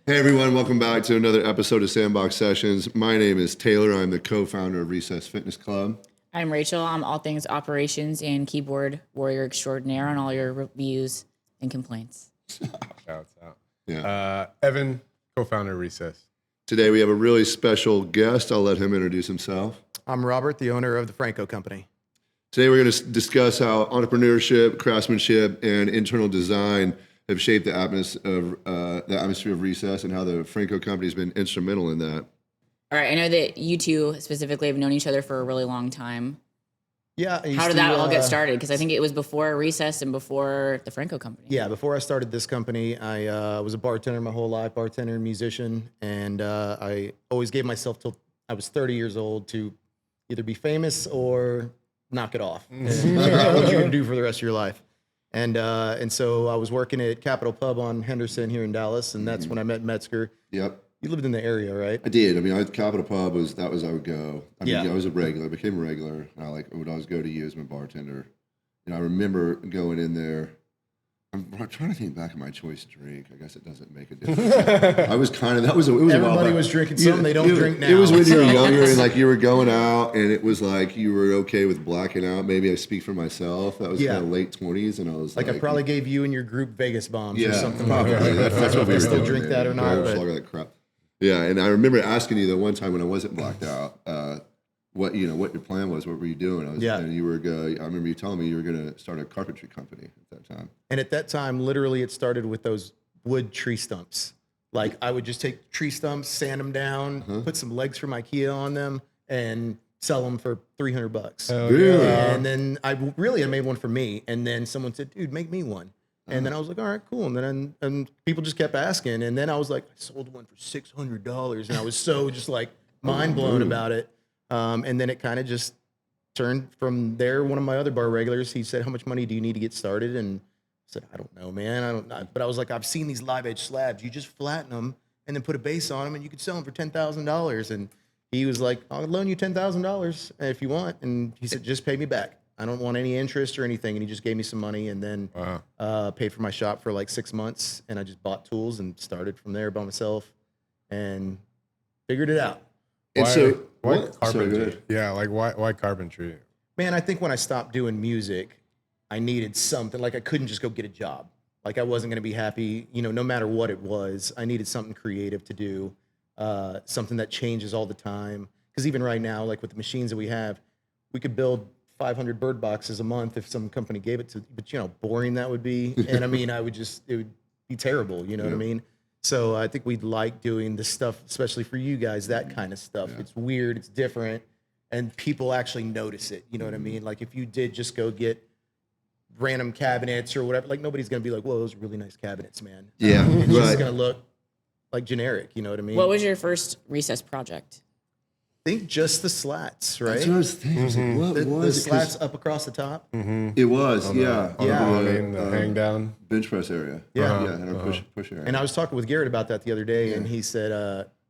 Hey everyone, welcome back to another episode of Sandbox Sessions. My name is Taylor. I'm the co-founder of Recess Fitness Club. I'm Rachel. I'm all things operations and keyboard warrior extraordinaire on all your reviews and complaints. Shouts out. Yeah. Evan, co-founder of Recess. Today we have a really special guest. I'll let him introduce himself. I'm Robert, the owner of the Franco company. Today we're going to discuss how entrepreneurship, craftsmanship, and internal design have shaped the atmosphere of Recess and how the Franco company has been instrumental in that. All right. I know that you two specifically have known each other for a really long time. Yeah. How did that all get started? Because I think it was before Recess and before the Franco company. Yeah, before I started this company, I was a bartender my whole life, bartender and musician, and I always gave myself till I was 30 years old to either be famous or knock it off. And figure out what you're going to do for the rest of your life. And so I was working at Capitol Pub on Henderson here in Dallas, and that's when I met Metzger. Yep. You lived in the area, right? I did. I mean, Capitol Pub was I would go. I mean, Yeah. I was a regular. I became a regular. I would always go to you as my bartender. I remember going in there. I'm trying to think back of my choice drink. I guess it doesn't make a difference. I was kind of, it was a while Everybody back. was drinking something they don't drink now. It was when you were younger and like you were going out and it was like you were okay with blacking out. Maybe I speak for myself. That was Yeah. kind of late 20s and I was like. I probably gave you and your group Vegas bombs Yeah, or something probably. like that. That's what we I were still doing, drink man. that or not. All But that crap. Yeah, and I remember asking you the one time when I wasn't blacked out, what your plan was. What were you doing? And you were. I remember you telling me you were going to start a carpentry company at that time. And at that time, literally, it started with those wood tree stumps. Like I would just take tree stumps, sand them down, put some legs from IKEA on them, and sell them for $300. Really? And then I made one for me. And then someone said, "Dude, make me one." And then I was like, "All right, cool." And then and people just kept asking. And then I was like, "I sold one for $600," and I was so just like mind blown about it. And then it kind of just turned from there. One of my other bar regulars, he said, "How much money do you need to get started?" And I said, "I don't know, man. I don't know." But I was like, "I've seen these live edge slabs. You just flatten them and then put a base on them and you could sell them for $10,000. And he was like, "I'll loan you $10,000 if you want." And he said, "Just pay me back. I don't want any interest or anything." And he just gave me some money and then paid for my shop for like 6 months. And I just bought tools and started from there by myself and figured it out. And Why carpentry? Yeah, like why carpentry? Man, I think when I stopped doing music, I needed something. Like I couldn't just go get a job. Like I wasn't going to be happy, no matter what it was. I needed something creative to do, something that changes all the time. Because even right now, like with the machines that we have, we could build 500 bird boxes a month if some company gave it to. But boring that would be. And I mean, it would be terrible. You know what I mean? So I think we'd like doing this stuff, especially for you guys, that kind of stuff. Yeah. It's weird, it's different, and people actually notice it. You know what I mean? Like if you did just go get random cabinets or whatever, like nobody's gonna be like, "Whoa, those are really nice cabinets, man." Yeah, it's just gonna look like generic. You know what I mean? What was your first Recess project? I think just the slats, right? That's what I was thinking. I was like, what The was it? slats up across the top. It was, yeah. The hang down. Bench press area. Yeah. And our push area. And I was talking with Garrett about that the other day, and he said,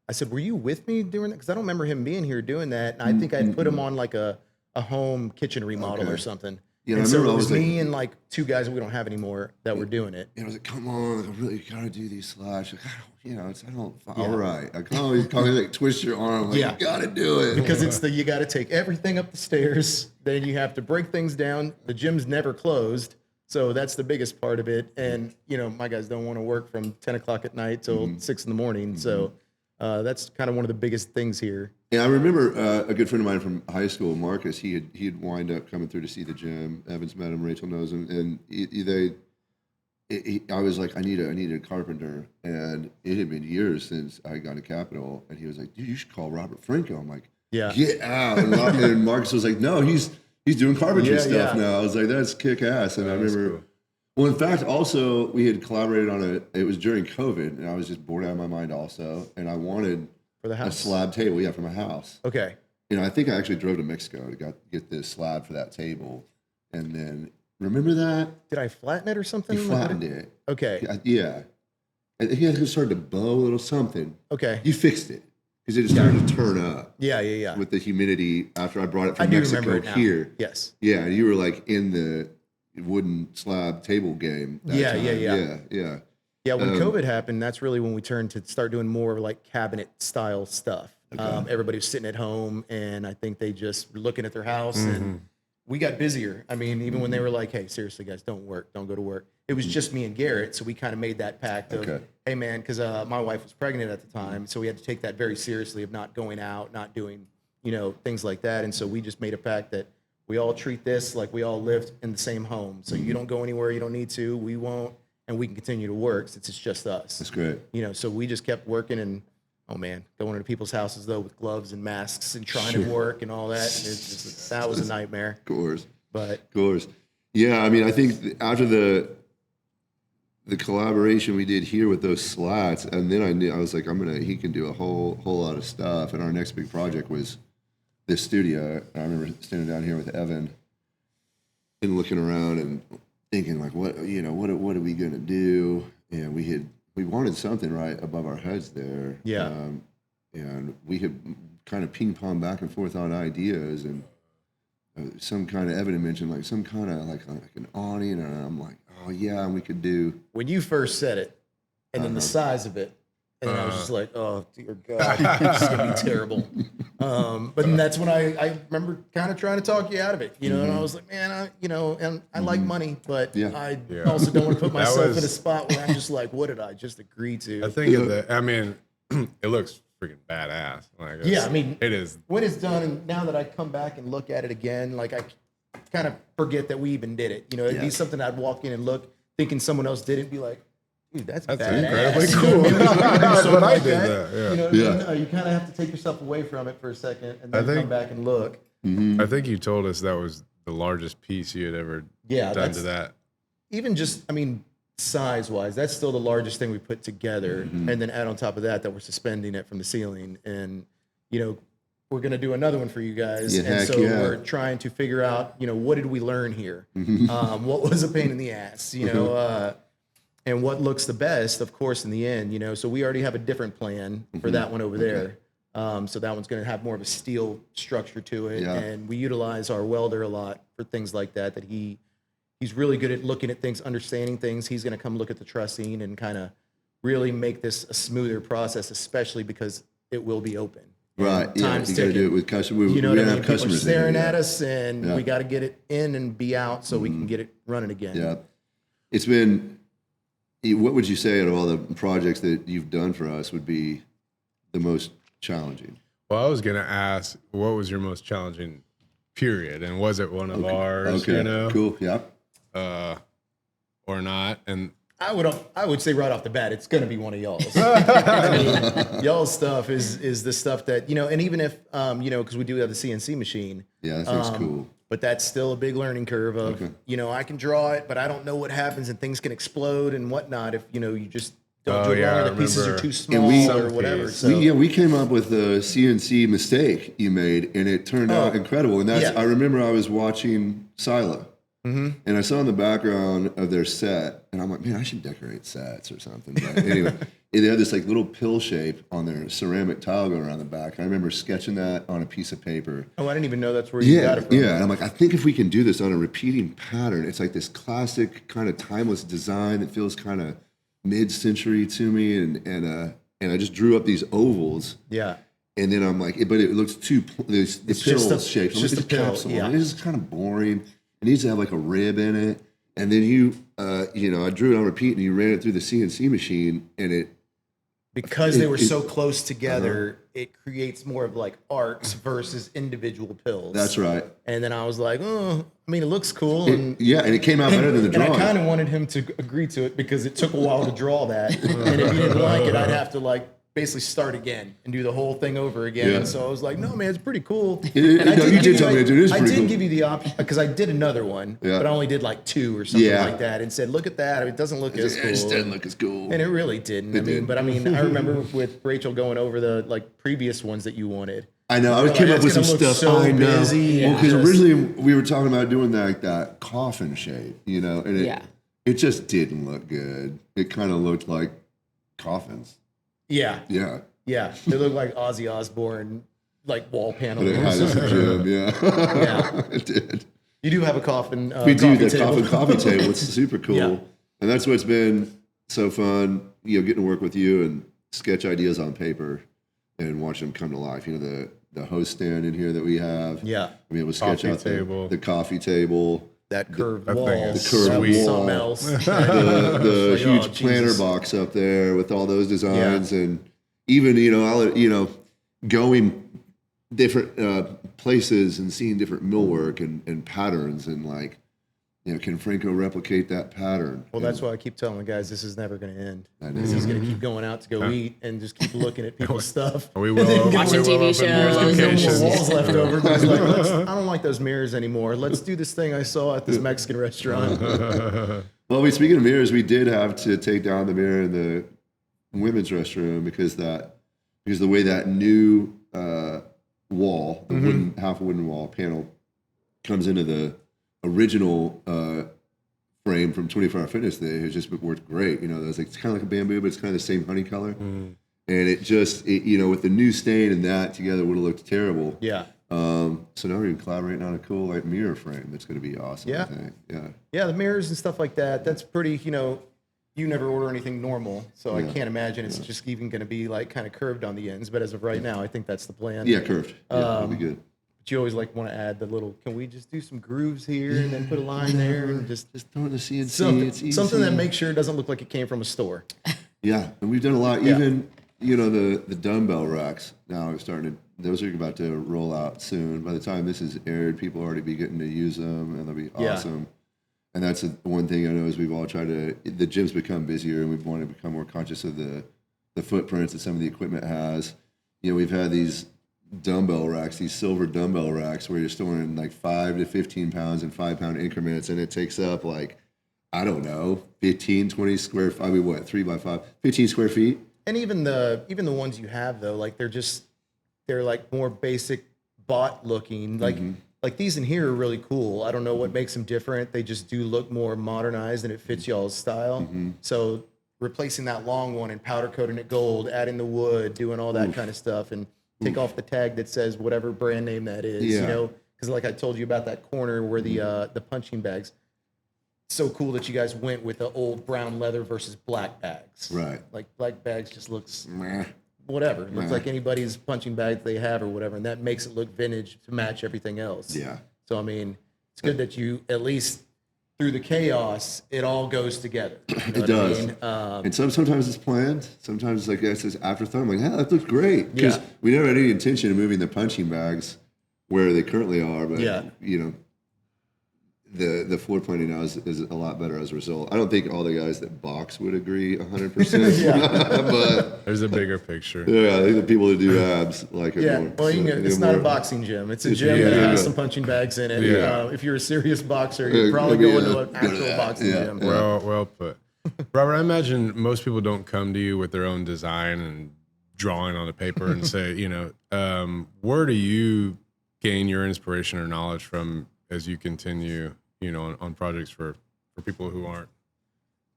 I said, "Were you with me doing that?" Because I don't remember him being here doing that. And I think I'd put him on like a home kitchen remodel or something. Yeah, and I so remember it was I was me and like two guys that we don't have anymore that were doing it. I was like, "Come on, I really gotta do these slash." Like, all right. I can always like twist your arm. Like, you gotta do it Because it's you got to take everything up the stairs. Then you have to break things down. The gym's never closed. So that's the biggest part of it. And, my guys don't want to work from 10 o'clock at night till 6 in the morning. So that's kind of one of the biggest things here. Yeah, I remember a good friend of mine from high school, Marcus. He'd wind up coming through to see the gym. Evan's met him, Rachel knows him, and I was like, I needed a carpenter, and it had been years since I got to Capitol, and he was like, "Dude, you should call Robert Franco." I'm like, "Get out!" And Marcus was like, "No, he's doing carpentry stuff now." I was like, "That's kick ass," and I remember. Cool. Well, in fact, also we had collaborated on it was during COVID, and I was just bored out of my mind also, and I wanted for the house. A slab table, for my house. Okay. I think I actually drove to Mexico to get this slab for that table. And then, remember that? Did I flatten it or something? You flattened it. Okay. Yeah. I think it started to bow a little something. Okay. You fixed it. Because it started to turn up. Yeah. With the humidity after I brought it from Mexico here. Yes. Yeah, you were like in the wooden slab table game. Yeah. Yeah. Yeah, when COVID happened, that's really when we turned to start doing more like cabinet style stuff. Everybody was sitting at home, and I think they just were looking at their house, and we got busier. I mean, even when they were like, "Hey, seriously, guys, don't go to work." It was just me and Garrett, so we kind of made that pact of, "Hey, man," because my wife was pregnant at the time, so we had to take that very seriously of not going out, not doing, things like that, and so we just made a pact that we all treat this like we all lived in the same home. So you don't go anywhere you don't need to. We won't, and we can continue to work since it's just us. That's great. So we just kept working and. Oh man, going into people's houses though with gloves and masks and trying to work and all that. And it's just, that was a nightmare. Of course. But of course. Yeah, I mean, I think after the collaboration we did here with those slats, and then I was like, he can do a whole lot of stuff. And our next big project was this studio. I remember standing down here with Evan and looking around and thinking like, what are we gonna do? And we wanted something right above our heads there. Yeah. And we had kind of ping pong back and forth on ideas, and some kind of Evan mentioned like some kind of like an awning, and I'm like, oh yeah, and we could do. When you first said it, and then the size of it, and then I was just like, oh dear God, this is gonna be terrible. But then that's when I remember kind of trying to talk you out of it, and I was like, man, and I like money, but I also don't want to put myself in a spot where I'm just like, what did I just agree to? I think it looks freaking badass. Like, I mean, it is. When it's done, and now that I come back and look at it again, like I kind of forget that we even did it. It'd be something I'd walk in and look, thinking someone else did it, and be like, dude, that's incredibly badass. cool. That's what I did that. You kind of have to take yourself away from it for a second and then come back and look. I think you told us that was the largest piece you had ever done to that. Even just, size-wise, that's still the largest thing we put together. And then add on top of that we're suspending it from the ceiling. And, we're going to do another one for you guys. And so we're trying to figure out, what did we learn here? What was a pain in the ass, and what looks the best, of course, in the end, so we already have a different plan for that one over there. So that one's going to have more of a steel structure to it. And we utilize our welder a lot for things like that he's really good at looking at things, understanding things. He's going to come look at the trussing and kind of really make this a smoother process, especially because it will be open. Right. Yeah. You got to do it with customers. You know what I mean? People are staring at us, and we got to get it in and be out so we can get it running again. Yeah. It's been. What would you say out of all the projects that you've done for us would be the most challenging? Well, I was going to ask, what was your most challenging period? And was it one of ours, Cool, yeah. Or not? And I would say right off the bat, it's going to be one of y'all's. Y'all's stuff is the stuff that, and even if, because we do have the CNC machine. Yeah, that thing's cool. But that's still a big learning curve of, I can draw it, but I don't know what happens, and things can explode and whatnot if, you just don't do it wrong, or the pieces are too small or whatever. So we came up with a CNC mistake you made, and it turned out incredible. And I remember I was watching Sila, and I saw in the background of their set, and I'm like, man, I should decorate sets or something. But anyway, they had this like little pill shape on their ceramic tile going around the back. I remember sketching that on a piece of paper. Oh, I didn't even know that's where you got it from. Yeah, and I'm like, I think if we can do this on a repeating pattern, it's like this classic kind of timeless design that feels kind of mid-century to me, and I just drew up these ovals. Yeah. And then I'm like, but it looks too the pill shape. It's just a pill. Capsule. Yeah. It's just kind of boring. It needs to have like a rib in it. And then I drew it on repeat, and you ran it through the CNC machine, and because they were so close together, it creates more of like arcs versus individual pills. That's right. And then I was like, it looks cool. And it came out better than the drawing. And I kind of wanted him to agree to it because it took a while to draw that. And if he didn't like it, I'd have to basically start again and do the whole thing over again. Yeah. And so I was like, no, man, it's pretty cool. You did tell me it is pretty cool. I did give you the option because I did another one, but I only did like 2 or something like that, and said, look at that. It doesn't look as cool. It just didn't look as cool. And it really didn't. I remember with Rachel going over the previous ones that you wanted. I know. I came up with some stuff. So I know. Well, because originally we were talking about doing that coffin shape, and it just didn't look good. It kind of looked like coffins. Yeah. Yeah. Yeah. They look like Ozzy Osbourne, wall panels. But it had a gym, yeah. It did. You do have a coffin. We do, that coffee table. It's super cool. Yeah. And that's what's been so fun, getting to work with you and sketch ideas on paper and watch them come to life. The host stand in here that we have. Yeah. We able to sketch Coffee out table. the coffee table. That curved that wall. thing is The curved That was wall. something else. The Like, huge oh, planter Jesus. box up there with all those designs, and even going different places and seeing different millwork and patterns, and like, can Franco replicate that pattern? Well, that's why I keep telling the guys this is never going to end. I know. This is going to keep going out to go eat and just keep looking at people's stuff. We will Watching we will TV open more shows. There's no more locations. walls left over. Just like, I don't like those mirrors anymore. Let's do this thing I saw at this Mexican restaurant. Well, speaking of mirrors, we did have to take down the mirror in the women's restroom because the way that new wall, the half wooden wall panel, comes into the original frame from 24 Hour Fitness, that has just worked great. It's kind of like a bamboo, but it's kind of the same honey color. And it with the new stain and that together would have looked terrible. Yeah. So now we're collaborating on a cool mirror frame that's going to be awesome. Yeah. I think. Yeah. Yeah, the mirrors and stuff like that. That's pretty, you never order anything normal. So I can't imagine it's just even going to be like kind of curved on the ends. But as of right now, I think that's the plan. Yeah, curved. Yeah, that'll be good. But you always want to add the little, can we just do some grooves here and then put a line there and just throw in the CNC. something, It's easy. something that makes sure it doesn't look like it came from a store. Yeah, and we've done a lot. Yeah. Even the dumbbell racks. Now we're starting to. Those are about to roll out soon. By the time this is aired, people will already be getting to use them, and they'll be Yeah. awesome. And that's one thing I know is we've all tried to. The gym's become busier, and we've wanted to become more conscious of the footprints that some of the equipment has. We've had these dumbbell racks, these silver dumbbell racks, where you're storing like 5 to 15 pounds in 5 pound increments, and it takes up like, I don't know, 15, 20 square. 3 by 5, 15 square feet. And even the ones you have though, like they're like more basic bought looking. Like these in here are really cool. I don't know what makes them different. They just do look more modernized and it fits y'all's style. So replacing that long one and powder coating it gold, adding the wood, doing all that kind of stuff, and take off the tag that says whatever brand name that is. Yeah. Because like I told you about that corner where the punching bags. So cool that you guys went with the old brown leather versus black bags. Right. Like black bags just looks Meh. whatever. It looks like anybody's punching bag they have or whatever, and that makes it look vintage to match everything else. Yeah. So I mean, it's good that you at least through the chaos, it all goes together. You know It what does. I mean? And sometimes it's planned. Sometimes it's like it's this afterthought. I'm like, yeah, that looks great. Because Yeah. we never had any intention of moving the punching bags where they currently are. But, Yeah. the floor planning now is a lot better as a result. I don't think all the guys that box would agree 100%. But, There's a bigger picture. yeah, I think the people that do abs like it Yeah, more. well, So, it's not a boxing gym. It's a gym that has some punching bags in it. Yeah. If you're a serious boxer, you're probably maybe, going to go an to actual that. boxing Yeah. gym. Well put. Robert, I imagine most people don't come to you with their own design and drawing on the paper and say, where do you gain your inspiration or knowledge from as you continue, on projects for people who aren't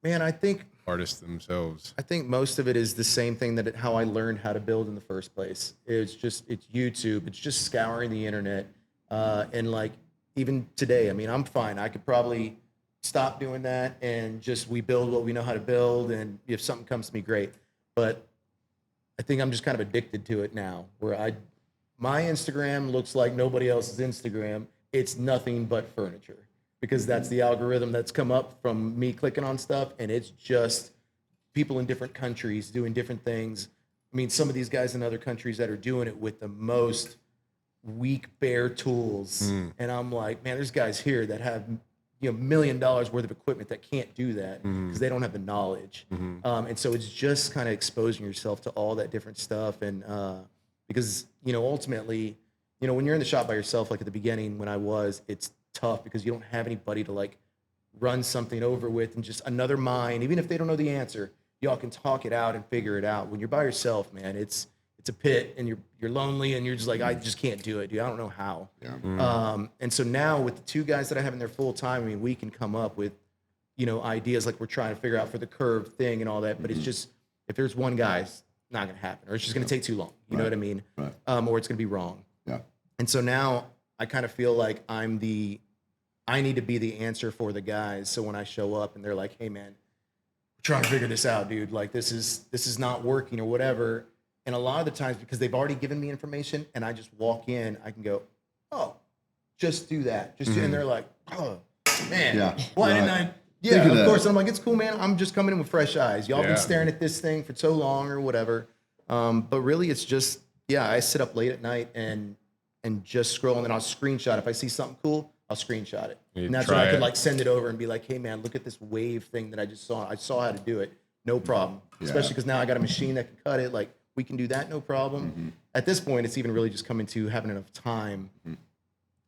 Man, I think artists themselves? most of it is the same thing that how I learned how to build in the first place. It's YouTube. It's just scouring the internet. And like even today, I mean, I'm fine. I could probably stop doing that and just we build what we know how to build. And if something comes to me, great. But I think I'm just kind of addicted to it now where my Instagram looks like nobody else's Instagram. It's nothing but furniture because that's the algorithm that's come up from me clicking on stuff. And it's just people in different countries doing different things. I mean, some of these guys in other countries that are doing it with the most weak, bare tools. And I'm like, man, there's guys here that have, $1 million worth of equipment that can't do that because they don't have the knowledge. And so it's just kind of exposing yourself to all that different stuff. And because, ultimately, when you're in the shop by yourself, like at the beginning when I was, it's tough because you don't have anybody to like run something over with and just another mind, even if they don't know the answer, y'all can talk it out and figure it out. When you're by yourself, man, it's a pit and you're lonely and you're just like, I just can't do it, dude. I don't know how. Yeah. And so now with the two guys that I have in there full time, I mean, we can come up with, ideas like we're trying to figure out for the curve thing and all that. But it's just, if there's one guy, it's not going to happen, or it's just going to take too long. You know what I mean? Right. Or it's going to be wrong. Yeah. And so now I kind of feel like I need to be the answer for the guys. So when I show up and they're like, hey man, we're trying to figure this out, dude. Like this is not working or whatever. And a lot of the times, because they've already given me information and I just walk in, I can go, oh, just do that. Just do, and they're like, oh, man, why didn't I? Yeah, of course. And I'm like, it's cool, man. I'm just coming in with fresh eyes. Y'all been staring at this thing for so long or whatever. But really, it's just, I sit up late at night and just scroll, and then I'll screenshot. If I see something cool, I'll screenshot it. And that's when I could like send it over and be like, hey, man, look at this wave thing that I just saw. I saw how to do it. No problem. Especially because now I got a machine that can cut it. Like, we can do that, no problem. At this point, it's even really just coming to having enough time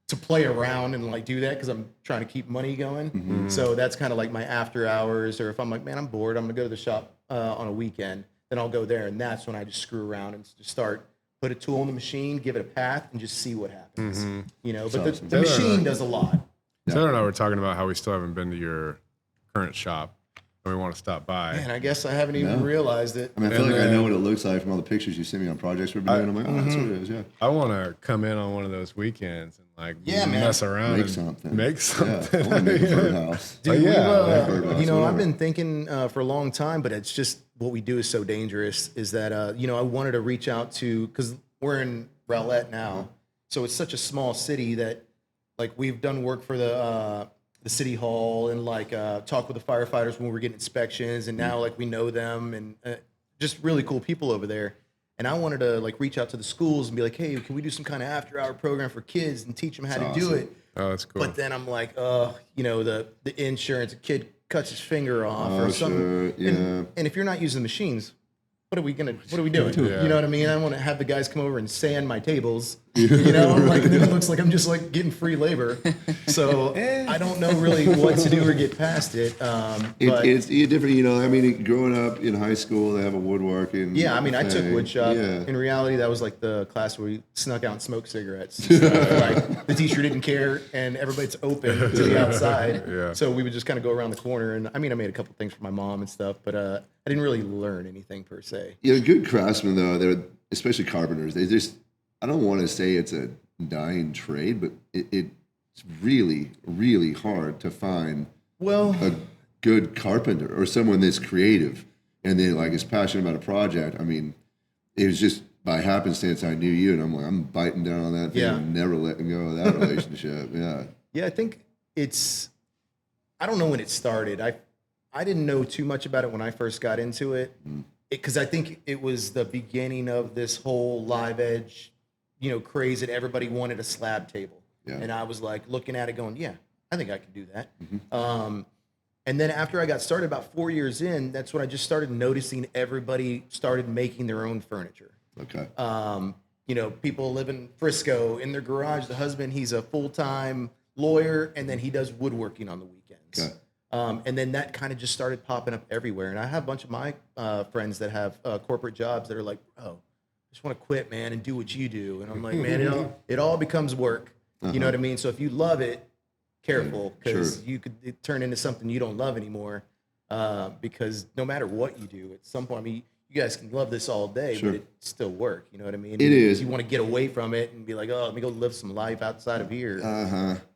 to play around and like do that because I'm trying to keep money going. So that's kind of like my after hours, or if I'm like, man, I'm bored, I'm gonna go to the shop on a weekend, then I'll go there, and that's when I just screw around and just start, put a tool in the machine, give it a path, and just see what happens. You know, but the machine does a lot. Taylor and I were talking about how we still haven't been to your current shop. We want to stop by. Man, I guess I haven't even realized it. I mean, I feel like I know what it looks like from all the pictures you send me on projects we've been doing. I'm like, oh, that's what it is, I want to come in on one of those weekends and like mess around. Make something. Make something. Yeah, I want to make a birdhouse. Dude, you know, I've been thinking for a long time, but it's just what we do is so dangerous, is that, you know, I wanted to reach out to, because we're in Rowlett now, so it's such a small city that, like, we've done work for the city hall and like talk with the firefighters when we're getting inspections, and now like we know them, and just really cool people over there. And I wanted to like reach out to the schools and be like, hey, can we do some kind of after hour program for kids and teach them how to do it? Oh, that's cool. But then I'm like, you know, the insurance, a kid cuts his finger off or something. And if you're not using the machines, what are we doing? You know what I mean? I want to have the guys come over and sand my tables. You know, I'm like, and then it looks like I'm just like getting free labor. So I don't know really what to do or get past it. But it's different, you know. I mean, growing up in high school, they have a woodworking. Yeah, I mean, I took wood shop. Yeah. In reality, that was like the class where we snuck out and smoked cigarettes. And stuff. Like the teacher didn't care, and everybody's open to the outside. So we would just kind of go around the corner. And I mean, I made a couple things for my mom and stuff, but I didn't really learn anything per se. Yeah, good craftsmen though, they're especially carpenters. They just, I don't want to say it's a dying trade, but it's really, really hard to find a good carpenter or someone that's creative and then like is passionate about a project. I mean, it was just by happenstance I knew you, and I'm like, I'm biting down on that thing and never letting go of that relationship. Yeah, I think I don't know when it started. I didn't know too much about it when I first got into it, because I think it was the beginning of this whole live edge, you know, craze that everybody wanted a slab table. And I was like looking at it going, yeah, I think I can do that. And then after I got started about 4 years in, that's when I just started noticing everybody started making their own furniture. Okay. You know, people live in Frisco in their garage. The husband, he's a full-time lawyer, and then he does woodworking on the weekends. Okay. And then that kind of just started popping up everywhere. And I have a bunch of my friends that have corporate jobs that are like, oh, I just want to quit, man, and do what you do. And I'm like, man, it all becomes work. You know what I mean? So if you love it, careful, because you could turn into something you don't love anymore. Because no matter what you do, at some point, I mean, you guys can love this all day, but it's still work. You know what I mean? It is. You want to get away from it and be like, oh, let me go live some life outside of here.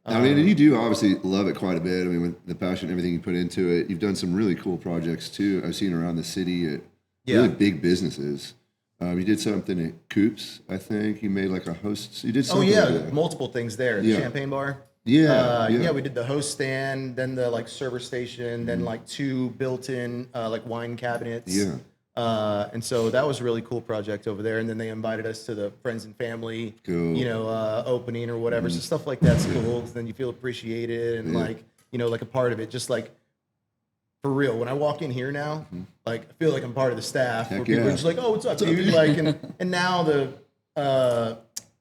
I mean, and you do obviously love it quite a bit. I mean, with the passion, everything you put into it, you've done some really cool projects too. I've seen around the city at really big businesses. You did something at Coops, I think. You made like a host. You did something. Multiple things there. The champagne bar. We did the host stand, then the like server station, then like 2 built-in like wine cabinets. And so that was a really cool project over there. And then they invited us to the friends and family, you know, opening or whatever. So stuff like that's cool. Then you feel appreciated and like, you know, like a part of it. Just like for real, when I walk in here now, like I feel like I'm part of the staff. Where people are just like, oh, what's up, dude? Like, and now the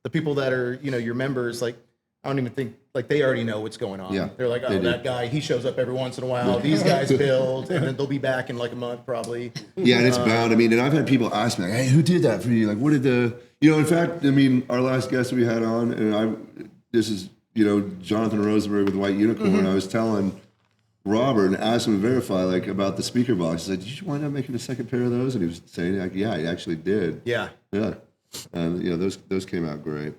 people that are, you know, your members, like I don't even think, like they already know what's going on. They're like, oh, that guy, he shows up every once in a while. These guys build, and then they'll be back in like a month probably. Yeah, and it's bound. I mean, and I've had people ask me, like, hey, who did that for you? Like, what did you know, in fact, I mean, our last guest we had on, and this is, you know, Jonathan Rosenberg with White Unicorn. I was telling Robert and asked him to verify, like, about the speaker box. I said, did you wind up making a second pair of those? And he was saying, like, yeah, he actually did. Yeah. And, you know, those came out great.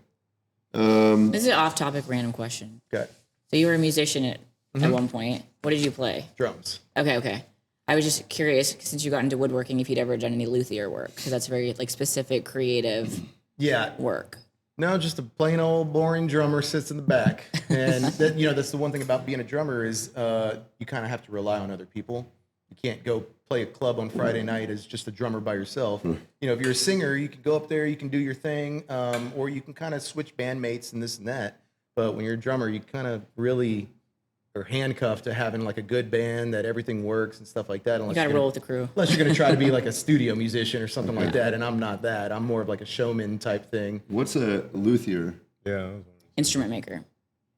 This is an off-topic random question. Okay. So you were a musician at one point. What did you play? Drums. Okay. I was just curious, since you got into woodworking, if you'd ever done any luthier work, because that's very like specific creative work. No, just a plain old boring drummer sits in the back. And that, that's the one thing about being a drummer is you kind of have to rely on other people. You can't go play a club on Friday night as just a drummer by yourself. If you're a singer, you can go up there, you can do your thing, or you can kind of switch bandmates and this and that. But when you're a drummer, you kind of really are handcuffed to having like a good band that everything works and stuff like that. You got to roll with the crew. Unless you're going to try to be like a studio musician or something like that, and I'm not that. I'm more of like a showman type thing. What's a luthier? Yeah. Instrument maker.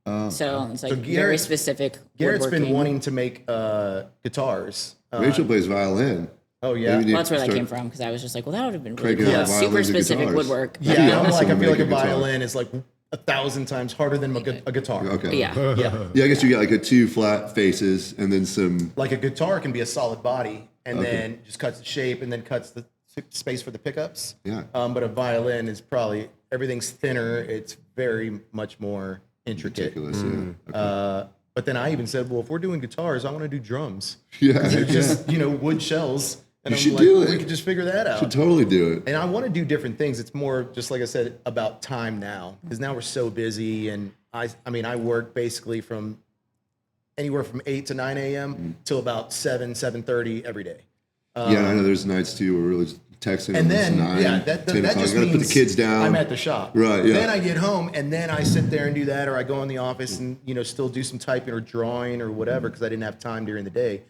So it's like So very specific. Garrett's woodworking. been wanting to make guitars. Rachel plays violin. Oh yeah. Maybe Well, that's where that came from, because I was just like, well, that would have been really Cranking cool. out Super violins and specific guitars. woodwork. Yeah, I'm like, I Someone feel like make a a guitar. violin is like 1,000 times harder than a guitar. Okay. Yeah. Yeah. Yeah, I guess you got like a 2 flat faces and then some. Like a guitar can be a solid body and then just cuts the shape and then cuts the space for the pickups. Yeah. But a violin is probably, everything's thinner. It's very much more intricate. Ridiculous. Yeah. Okay. But then I even said, well, if we're doing guitars, I want to do drums. Yeah. They're just, wood shells. And You I'm should like, do well, it. we could just figure that out. Should totally do it. And I want to do different things. It's more just like I said about time now, because now we're so busy, and I work basically from anywhere from 8 to 9 a.m. till about 7:30 every day. Yeah, and I know there's nights too where we're really texting. And then 9, that 10 o'clock. just I gotta means put the kids down. I'm at the shop. Right. Yeah. Then I get home, and then I sit there and do that, or I go in the office and still do some typing or drawing or whatever, because I didn't have time during the day.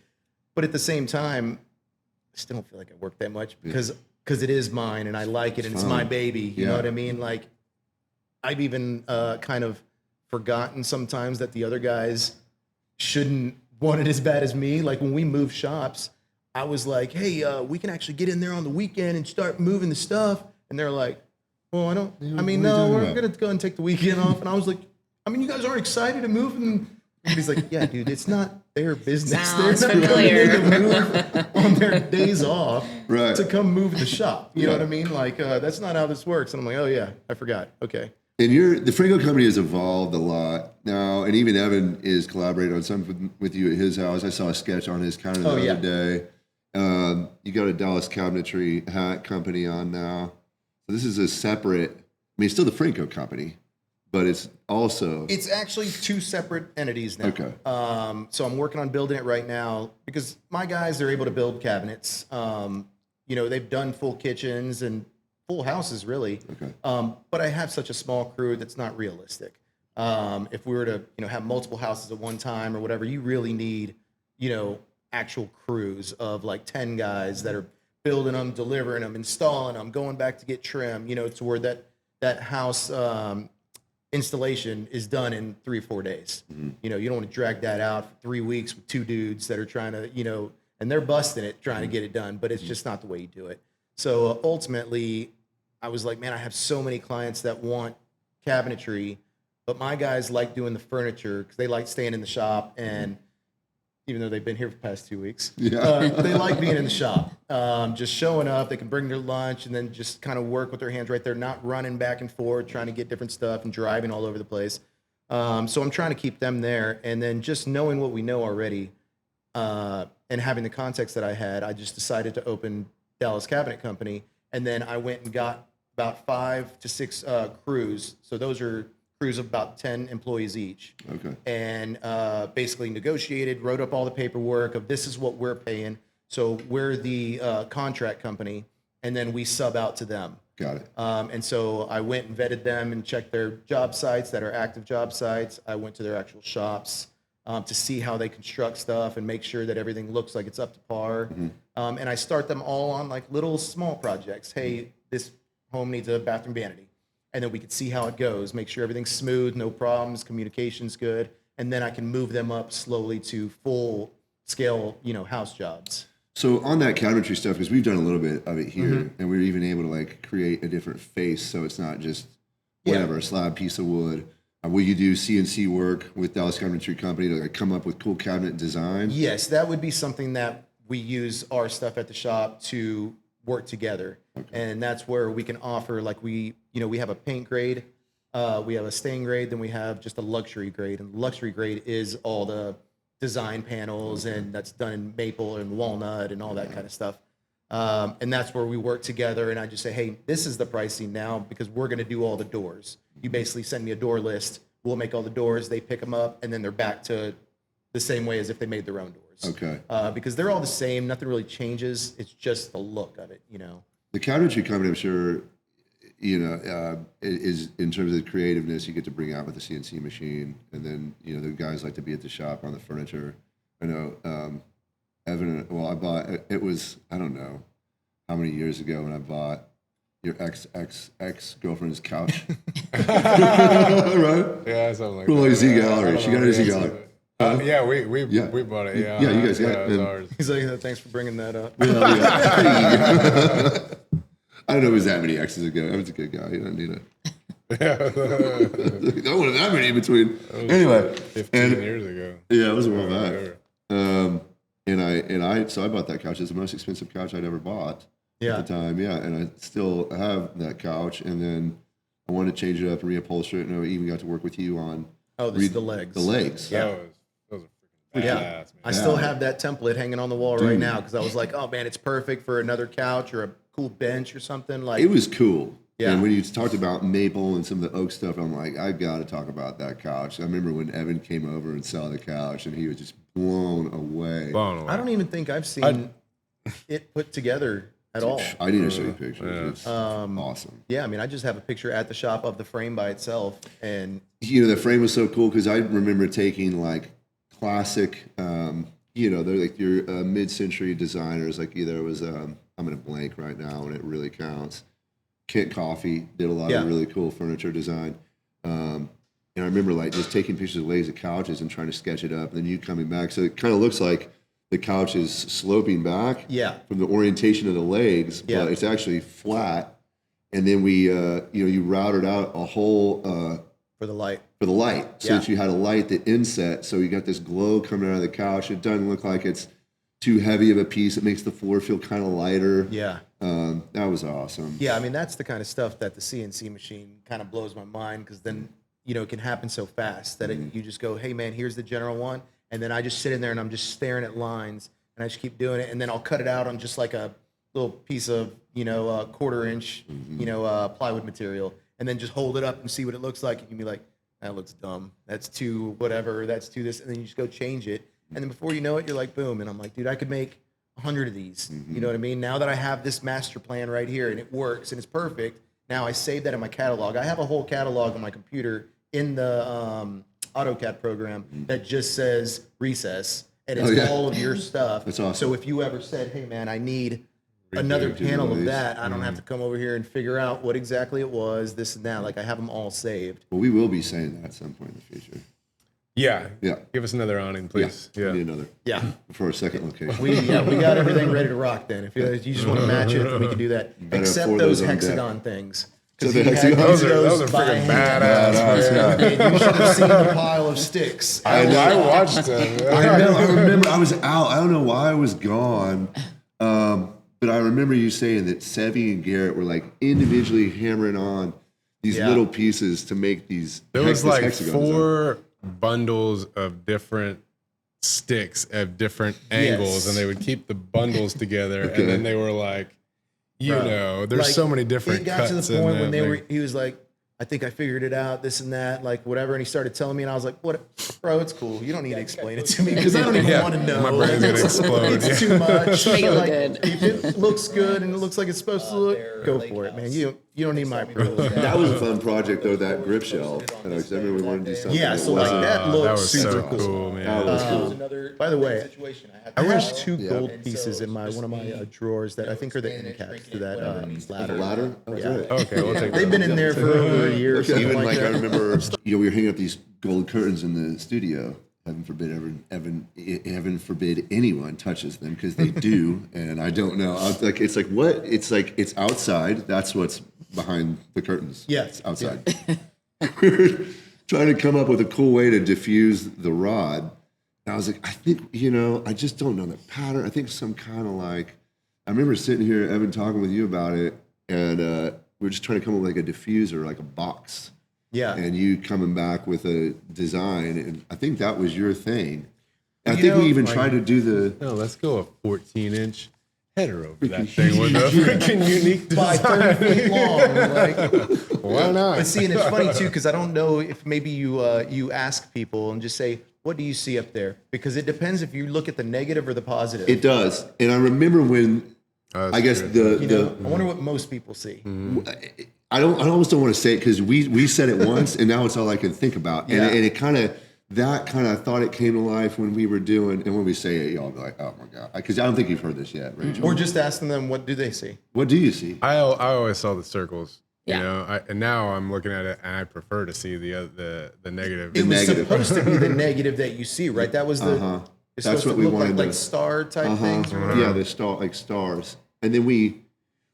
But at the same time, I still don't feel like I work that much because it is mine and I like it and it's my baby. You know what I mean? Like, I've even kind of forgotten sometimes that the other guys shouldn't want it as bad as me. Like when we moved shops, I was like, hey, we can actually get in there on the weekend and start moving the stuff. And they're like, well, what are you we're talking going to go and take the weekend off. And I was like, you guys aren't excited to move? And he's like, yeah, dude, it's not their business. Sounds They're not familiar. coming in to move on their days off Right. to come move the shop. You know what I mean? Like, that's not how this works. And I'm like, oh yeah, I forgot. Okay. And the Franco company has evolved a lot now, and even Evan is collaborating on something with you at his house. I saw a sketch on his counter the other day. You got a Dallas cabinetry hat company on now. So this is a separate. It's still the Franco company, but it's also. It's actually 2 separate entities now. Okay. So I'm working on building it right now because my guys are able to build cabinets. They've done full kitchens and full houses, really. Okay. But I have such a small crew that's not realistic. If we were to, have multiple houses at one time or whatever, you really need, actual crews of like 10 guys that are building them, delivering them, installing them, going back to get trim, to where that house installation is done in 3 or 4 days. Mm-hmm. You don't want to drag that out for 3 weeks with 2 dudes that are trying to, and they're busting it trying to get it done, but it's just not the way you do it. So ultimately, I was like, man, I have so many clients that want cabinetry, but my guys like doing the furniture because they like staying in the shop. And even though they've been here for the past 2 weeks, they like being in the shop, just showing up. They can bring their lunch and then just kind of work with their hands right there, not running back and forth, trying to get different stuff and driving all over the place. So I'm trying to keep them there. And then just knowing what we know already and having the context that I had, I just decided to open Dallas Cabinet Company. And then I went and got about 5 to 6 crews. So those are crews of about 10 employees each. Okay. And basically negotiated, wrote up all the paperwork of this is what we're paying. So we're the contract company, and then we sub out to them. Got it. And so I went and vetted them and checked their job sites that are active job sites. I went to their actual shops to see how they construct stuff and make sure that everything looks like it's up to par. Mm-hmm. And I start them all on like little small projects. Hey, this home needs a bathroom vanity. And then we could see how it goes, make sure everything's smooth, no problems, communication's good. And then I can move them up slowly to full scale, house jobs. So on that cabinetry stuff, because we've done a little bit of it here, and we were even able to like create a different face, so it's not just whatever, a slab piece of wood. Will you do CNC work with Dallas Cabinetry Company to like come up with cool cabinet design? Yes, that would be something that we use our stuff at the shop to work together. Okay. And that's where we can offer, like we have a paint grade, we have a stain grade, then we have just a luxury grade. And the luxury grade is all the design panels, and that's done in maple and walnut and all that kind of stuff. And that's where we work together. And I just say, hey, this is the pricing now because we're going to do all the doors. You basically send me a door list. We'll make all the doors. They pick them up, and then they're back to the same way as if they made their own doors. Okay. Because they're all the same. Nothing really changes. It's just the look of it, you know. The cabinetry company, I'm sure, you know, is in terms of the creativeness you get to bring out with the CNC machine, and then you know the guys like to be at the shop on the furniture. I know Evan. Well, I bought it was I don't know how many years ago when I bought your ex girlfriend's couch, right? Yeah, something like From that. like Z Yeah, Gallery. I She don't got know a Z the Gallery. answer. Yeah, we bought it. Yeah, Yeah, you guys got it. it. Was ours. He's like, thanks for bringing that up. Well, yeah. I don't know if it was that many X's ago. I was a good guy. You don't need it. I don't want that many in between. Anyway, 15 years ago. Yeah, it was a while back. So I bought that couch. It's the most expensive couch I'd ever bought at the time. Yeah, and I still have that couch. And then I wanted to change it up and reupholster it. And I even got to work with you on Oh, this is the legs. the legs. That was a freaking badass, Yeah, man. I still have that template hanging on the wall right now because I was like, oh man, it's perfect for another couch or a cool bench or something. Like It was cool. Yeah. And when you talked about maple and some of the oak stuff, I'm like, I got to talk about that couch. I remember when Evan came over and saw the couch, and he was just blown away. Blown away. I don't even think I've seen it put together at all. I need to show you pictures. It's awesome. Yeah, I mean, I just have a picture at the shop of the frame by itself, and You know, the frame was so cool because I remember taking like classic, you know, they're like your mid-century designers. Like either it was, I'm in a blank right now, and it really counts. Kent Coffee did a lot of really cool furniture design. And I remember like just taking pictures of legs of couches and trying to sketch it up, and then you coming back. So it kind of looks like the couch is sloping back from the orientation of the legs, but it's actually flat. And then we, you know, you routed out a hole for the light. So that you had a light that inset. So you got this glow coming out of the couch. It doesn't look like it's too heavy of a piece. It makes the floor feel kind of lighter. Yeah. That was awesome. Yeah, I mean, that's the kind of stuff that the CNC machine kind of blows my mind because then, you know, it can happen so fast that you just go, hey, man, here's the general one. And then I just sit in there and I'm just staring at lines and I just keep doing it. And then I'll cut it out on just like a little piece of, you know, 1/4 inch, you know, plywood material and then just hold it up and see what it looks like. You can be like, that looks dumb. That's too whatever. That's too this. And then you just go change it. And then before you know it, you're like, boom. And I'm like, dude, I could make 100 of these. You know what I mean? Now that I have this master plan right here and it works and it's perfect, now I save that in my catalog. I have a whole catalog on my computer in the AutoCAD program that just says recess, and it's all of your stuff. That's awesome. So if you ever said, hey, man, I need another panel of that, I don't have to come over here and figure out what exactly it was, this and that. Like, I have them all saved. Well, we will be saying that at some point in the future. Yeah. Yeah. Give us another awning, please. We need another. Yeah. For a second location. We got everything ready to rock then. If you just want to match it, we can do that. Better Except afford those those on hexagon things. So 'Cause the he had hexagon- those Those are by freaking hand. badass. Man, you should have seen the pile of sticks. I watched them. I remember I was out. I don't know why I was gone. But I remember you saying that Sevy and Garrett were like individually hammering on these little pieces to make these. There was like hexagons. 4 bundles of different sticks at different angles, and they would keep the bundles together, and then they were like, you know, there's Like, so many different It got cuts to the in point when them, like- he was like, I think I figured it out, this and that, like whatever. And he started telling me, and I was like, what, bro, it's cool. You don't need to explain it to me because I don't even want to know. My brain's gonna explode. It's too much. Make it look Like, good. if it looks good and it looks like it's supposed to look, go for it, man. You don't need my approval. That was a fun project though. That grip shelf. And I remember we wanted to do something. Yeah, that so like wasn't- that looks that was super so cool. cool, man. That was cool. By the way, I wish 2 gold pieces in one of my drawers that I think are the end caps to that ladder. Ladder. Oh, Yeah. great. Okay, we'll take They've been in there for over a year or Okay, something even like like I that. remember, you know, we were hanging up these gold curtains in the studio. Heaven forbid, heaven forbid anyone touches them because they do, and I don't know. It's like what? It's like it's outside. That's what's behind the curtains. Yeah, It's outside. We're trying to come up with a cool way to diffuse the rod. And I was like, I think, you know, I just don't know the pattern. I think some kind of like, I remember sitting here, Evan, talking with you about it, and we're just trying to come up with like a diffuser, like a box. Yeah. And you coming back with a design, and I think that was your thing. I I think we even tried to do the. No, let's go a 14-inch header over that thing with a freaking unique by design. 30 feet long. Like, Why not? but see, and it's funny too, because I don't know if maybe you ask people and just say, what do you see up there? Because it depends if you look at the negative or the positive. It does, and I remember when I guess I wonder what most people see. I almost don't want to say it because we said it once, and now it's all I can think about, and it kind of. That kind of thought it came to life when we were doing, and when we say it, y'all be like, "Oh my god!" Because I don't think you've heard this yet, Rachel. Or just asking them, what do they see? What do you see? I always saw the circles. Yeah. You know, and now I'm looking at it, and I prefer to see the negative. It was negative. supposed to be the negative that you see, right? That was the. It's That's supposed what to we look wanted like to- star type things. Or whatever. Yeah, the star like stars, and then we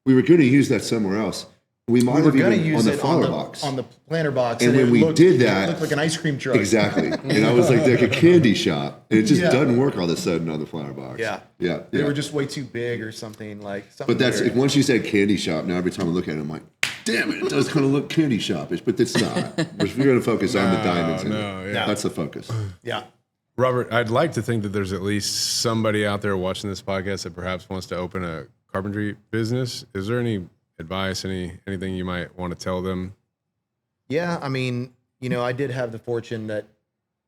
were going to use that somewhere else. We might We were have going to even use on the it flower box. on the planter box, And when it we did that- it looked like an ice cream truck. Exactly, and I was like a candy shop, and it just Yeah. doesn't work all of a sudden on the flower box. Yeah. yeah. They were just way too big or something like. Something But that's weird. once you said candy shop. Now every time I look at it, I'm like, damn it, it does kind of look candy shopish, but it's not. We're going to focus on the diamonds. In no, it. yeah. That's the focus. Yeah. Robert, I'd like to think that there's at least somebody out there watching this podcast that perhaps wants to open a carpentry business. Is there any advice, anything you might want to tell them? Yeah, I mean, I did have the fortune that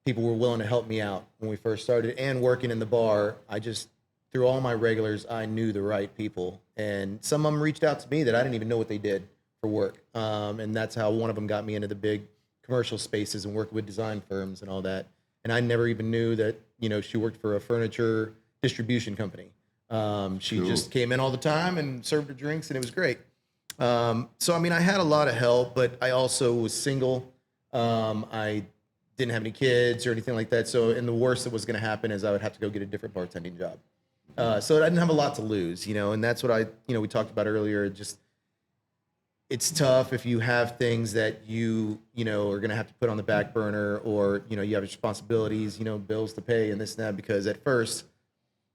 people were willing to help me out when we first started, and working in the bar. Through all my regulars, I knew the right people, and some of them reached out to me that I didn't even know what they did for work. And that's how one of them got me into the big commercial spaces and worked with design firms and all that. And I never even knew that, she worked for a furniture distribution company. She just came in all the time and served her drinks, and it was great. So, I mean, I had a lot of help, but I also was single. I didn't have any kids or anything like that. So, and the worst that was going to happen is I would have to go get a different bartending job. So I didn't have a lot to lose, and that's what we talked about earlier. It's tough if you have things that you are going to have to put on the back burner, or, you have responsibilities, bills to pay and this and that, because at first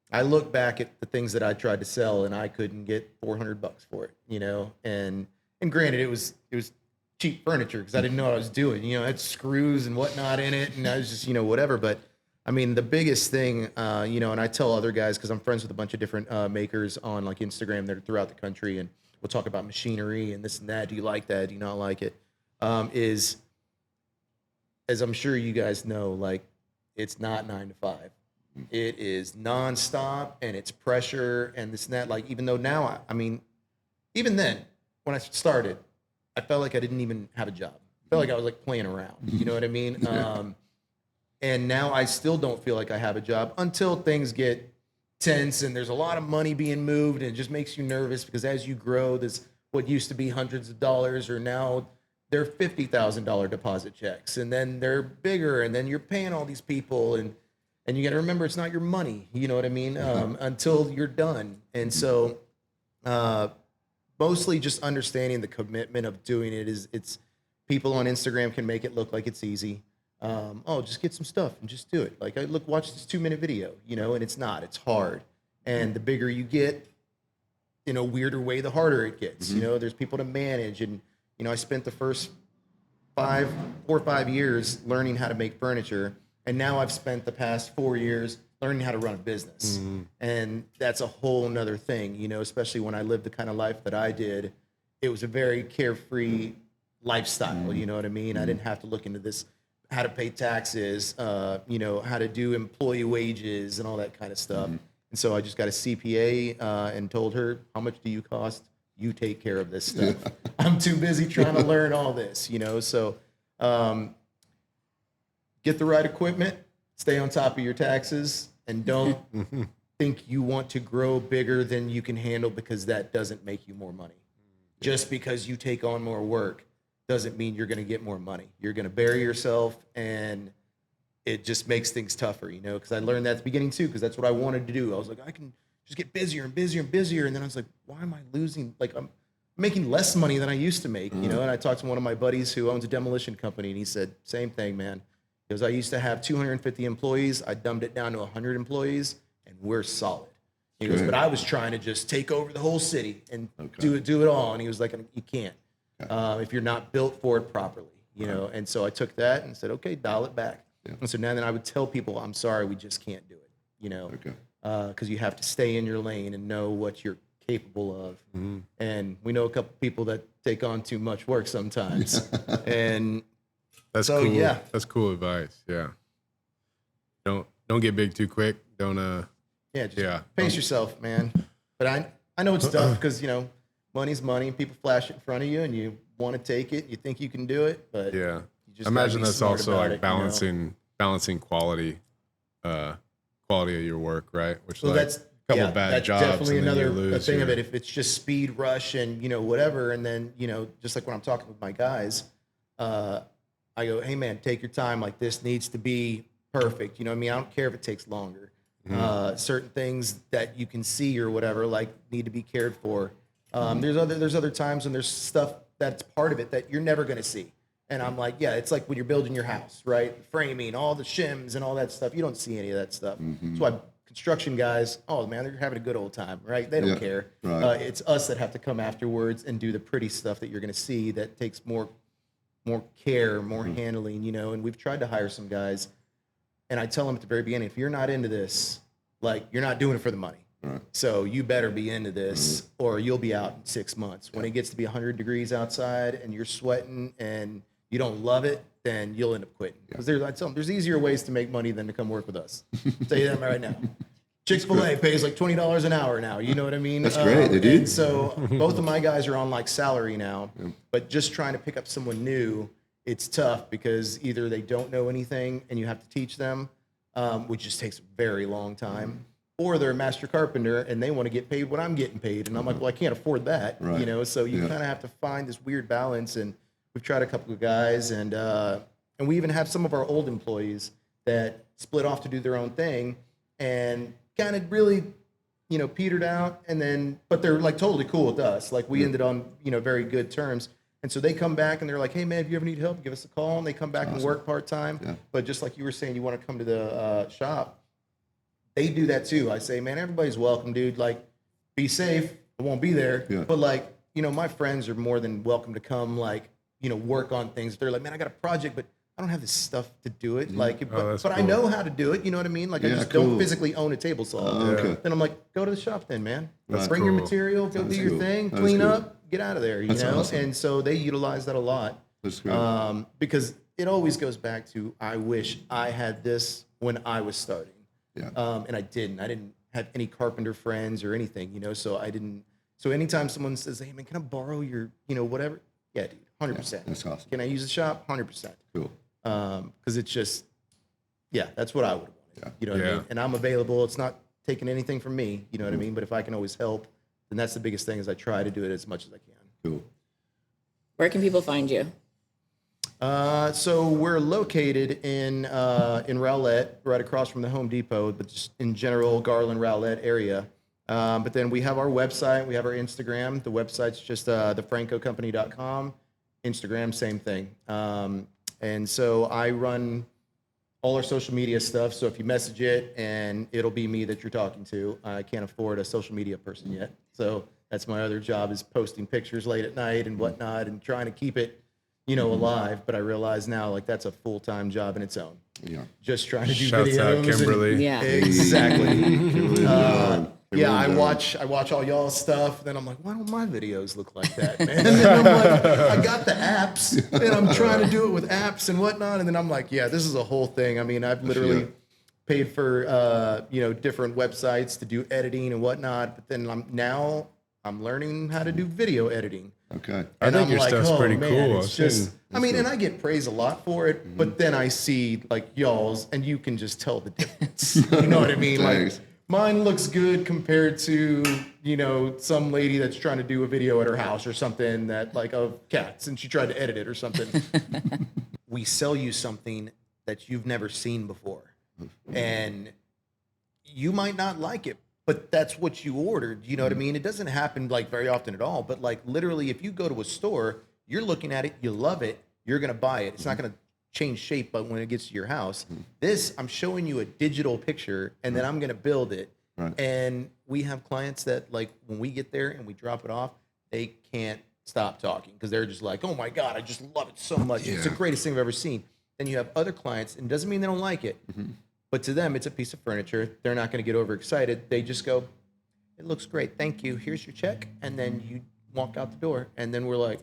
I look back at the things that I tried to sell and I couldn't get $400 for it, and granted it was cheap furniture because I didn't know what I was doing, it had screws and whatnot in it. And I was just, whatever. But I mean, the biggest thing, and I tell other guys, cause I'm friends with a bunch of different makers on like Instagram that are throughout the country, and we'll talk about machinery and this and that. Do you like that? Do you not like it? Is, as I'm sure you guys know, like, it's not 9 to 5. It is nonstop, and it's pressure and this and that. Like, even though now, I mean, even then, when I started, I felt like I didn't even have a job. I felt like I was like playing around. You know what I mean? And now I still don't feel like I have a job until things get tense and there's a lot of money being moved, and it just makes you nervous because as you grow, this what used to be hundreds of dollars are now they're $50,000 deposit checks, and then they're bigger, and then you're paying all these people, and you got to remember it's not your money, you know what I mean, until you're done. And so mostly just understanding the commitment of doing it is it's people on Instagram can make it look like it's easy. Just get some stuff and just do it. Like, watch this 2-minute video, and it's not, it's hard. And the bigger you get, in a weirder way, the harder it gets. There's people to manage. And, I spent the first 4 or 5 years learning how to make furniture. And now I've spent the past 4 years learning how to run a business. And that's a whole nother thing, especially when I lived the kind of life that I did. It was a very carefree lifestyle, you know what I mean? I didn't have to look into this, how to pay taxes, how to do employee wages and all that kind of stuff. And so I just got a CPA and told her, how much do you cost? You take care of this stuff. I'm too busy trying to learn all this, So get the right equipment, stay on top of your taxes, and don't think you want to grow bigger than you can handle, because that doesn't make you more money. Just because you take on more work doesn't mean you're going to get more money. You're going to bury yourself, and it just makes things tougher, because I learned that at the beginning too, because that's what I wanted to do. I was like, I can just get busier and busier and busier. And then I was like, why am I losing? Like, I'm making less money than I used to make, And I talked to one of my buddies who owns a demolition company, and he said, same thing, man. He goes, I used to have 250 employees. I dumbed it down to 100 employees, and we're solid. He goes, but I was trying to just take over the whole city and do it all. And he was like, you can't. If you're not built for it properly, And so I took that and said, okay, dial it back. And so now then I would tell people, I'm sorry, we just can't do it. Okay. Because you have to stay in your lane and know what you're capable of. And we know a couple people that take on too much work sometimes. And that's so, cool. yeah. That's cool advice. Yeah. Don't get big too quick. Just pace yourself, man. But I know it's tough because, money's money. People flash it in front of you and you want to take it. You think you can do it, but yeah. you just I imagine gotta be that's smart also about like it, balancing quality of your work, right? Which well, like a couple bad that's jobs definitely and then you another lose thing of your- it. If it's just speed rush and whatever, and then just like when I'm talking with my guys, I go, hey man, take your time. Like this needs to be perfect. You know what I mean? I don't care if it takes longer. Certain things that you can see or whatever like need to be cared for. There's other times when there's stuff that's part of it that you're never going to see. And I'm like, yeah, it's like when you're building your house, right? Framing, all the shims and all that stuff. You don't see any of that stuff. That's why construction guys, oh man, they're having a good old time, right? They don't care. Right. It's us that have to come afterwards and do the pretty stuff that you're going to see that takes more care, more handling, and we've tried to hire some guys. And I tell them at the very beginning, if you're not into this, like you're not doing it for the money. Right. So you better be into this or you'll be out in 6 months. When it gets to be 100 degrees outside and you're sweating and you don't love it, then you'll end up quitting. Because I tell them, there's easier ways to make money than to come work with us. I'll tell you that right now. Chick-fil-A pays like $20 an hour now. You know what I mean? That's great. They do. And so both of my guys are on like salary now, but just trying to pick up someone new, it's tough because either they don't know anything and you have to teach them, which just takes a very long time, or they're a master carpenter and they want to get paid what I'm getting paid. And I'm like, well, I can't afford that, Right. So you kind of have to find this weird balance. And we've tried a couple of guys and we even have some of our old employees that split off to do their own thing and kind of really, petered out. And then, but they're like totally cool with us. Like we ended on, very good terms. And so they come back and they're like, hey man, if you ever need help, give us a call. And they come back and work part-time. Yeah. But just like you were saying, you want to come to the shop. They do that too. I say, man, everybody's welcome, dude. Like, be safe. I won't be there. Yeah. But like, my friends are more than welcome to come, like, work on things. They're like, man, I got a project, but I don't have the stuff to do it. Like, but cool. I know how to do it. You know what I mean? Like, I just don't physically own a table saw. Okay. Then I'm like, go to the shop then, man. Bring your material, go do your thing, clean up, get out of there, you know? Awesome. And so they utilize that a lot. That's great. Because it always goes back to, I wish I had this when I was starting. Yeah. And I didn't have any carpenter friends or anything, so I didn't. So anytime someone says, hey man, can I borrow your, whatever? Yeah, dude, 100%. Yeah, that's awesome. Can I use the shop? 100%. Cool. Because it's just, that's what I would want. Yeah. You know what I mean? And I'm available. It's not taking anything from me, you know what I mean? But if I can always help, then that's the biggest thing is I try to do it as much as I can. Cool. Where can people find you? So we're located in Rowlett, right across from the Home Depot, but just in general Garland, Rowlett area. But then we have our website, we have our Instagram. The website's just thefrancocompany.com. Instagram, same thing. And so I run all our social media stuff. So if you message it, and it'll be me that you're talking to. I can't afford a social media person yet. So that's my other job is posting pictures late at night and whatnot and trying to keep it, alive. But I realize now, like, that's a full-time job in its own. Yeah. Just trying to do Shouts videos. out Kimberly. Yeah. Exactly. I watch all y'all's stuff. Then I'm like, why don't my videos look like that, man? And then I'm like, I got the apps, and I'm trying to do it with apps and whatnot. And then I'm like, yeah, this is a whole thing. I mean, I've literally paid for different websites to do editing and whatnot. But then I'm learning how to do video editing. Okay. I think your stuff's pretty cool. It's just, and I get praised a lot for it, but then I see like y'all's, and you can just tell the difference. You know what I mean? Like mine looks good compared to, some lady that's trying to do a video at her house or something that like of cats, and she tried to edit it or something. We sell you something that you've never seen before, and you might not like it. But that's what you ordered. You know what I mean? It doesn't happen like very often at all. But like literally, if you go to a store, you're looking at it, you love it, you're going to buy it. It's not going to change shape, but when it gets to your house, this, I'm showing you a digital picture and then I'm going to build it. Right. And we have clients that like when we get there and we drop it off, they can't stop talking because they're just like, oh my God, I just love it so much. Yeah. It's the greatest thing I've ever seen. Then you have other clients, and it doesn't mean they don't like it. But to them, it's a piece of furniture. They're not going to get overexcited. They just go, it looks great. Thank you. Here's your check. And then you walk out the door. And then we're like,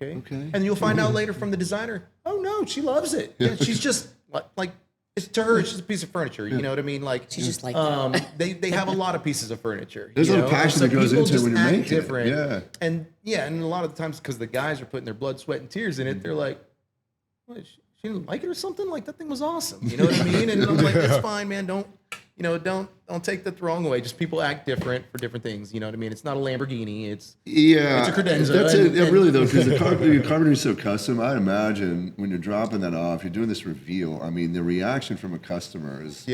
okay. And you'll find out later from the designer, oh no, she loves it. Yeah, she's just like, it's to her, it's just a piece of furniture. You know what I mean? Like She's just like that. they have a lot of pieces of furniture. There's a lot of passion that goes into it when you're making different. it. Yeah. And a lot of the times because the guys are putting their blood, sweat, and tears in it, they're like, what, she didn't like it or something? Like that thing was awesome. You know what I mean? And I'm like, it's fine, man. Don't take that the wrong way. Just people act different for different things. You know what I mean? It's not a Lamborghini. It's a credenza. That's it. Really though, because the carpentry is so custom. I imagine when you're dropping that off, you're doing this reveal. I mean, the reaction from a customer is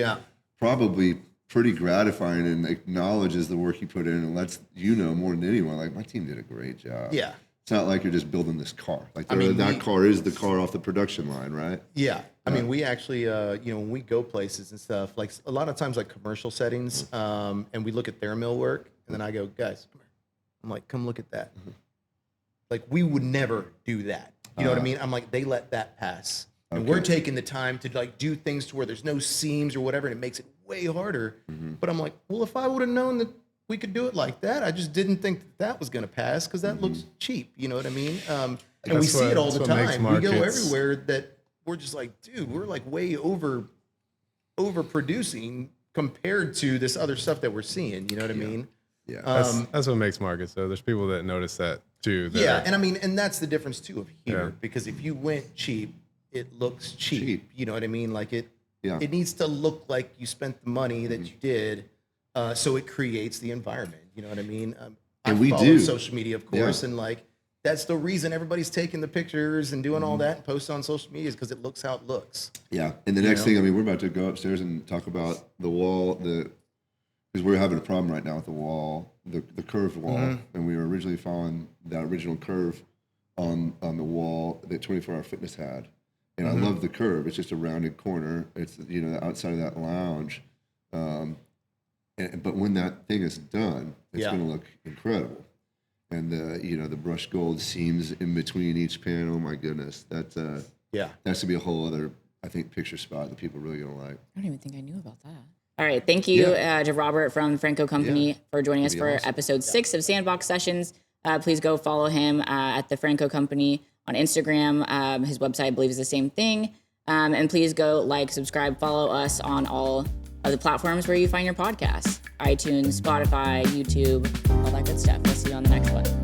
probably pretty gratifying and acknowledges the work you put in and lets you know more than anyone. Like my team did a great job. Yeah. It's not like you're just building this car. Like that car is the car off the production line, right? Yeah. I mean, we actually, when we go places and stuff, like a lot of times like commercial settings, and we look at their millwork, and then I go, guys, come here. I'm like, come look at that. Like we would never do that. You know what I mean? I'm like, they let that pass. And we're taking the time to like do things to where there's no seams or whatever, and it makes it way harder. But I'm like, well, if I would have known that we could do it like that, I just didn't think that was going to pass because that looks cheap. You know what I mean? And we see it all the time. We go everywhere that we're just like, dude, we're like way over producing compared to this other stuff that we're seeing. You know what I mean? Yeah, that's what makes markets. So there's people that notice that too. And I mean, and that's the difference too of here, because if you went cheap, it looks cheap. You know what I mean? Like it needs to look like you spent the money that you did, so it creates the environment. You know what I mean? And we follow do social media, of course, and like that's the reason everybody's taking the pictures and doing all that and posting on social media is because it looks how it looks. Yeah. And the next thing, I mean, we're about to go upstairs and talk about the wall, because we're having a problem right now with the wall, the curved wall, and we were originally following that original curve on the wall that 24-Hour Fitness had. And I love the curve. It's just a rounded corner. It's, the outside of that lounge. But when that thing is done, it's going to look incredible. And the brushed gold seams in between each panel. Oh my goodness, that's to be a whole other, I think, picture spot that people are really gonna like. I don't even think I knew about that. All right, thank you to Robert from the Franco Company for joining us for episode 6 of Sandbox Sessions. Please go follow him at the Franco Company on Instagram. His website, I believe, is the same thing. And please go like, subscribe, follow us on all of the platforms where you find your podcasts. iTunes, Spotify, YouTube, all that good stuff. We'll see you on the next one.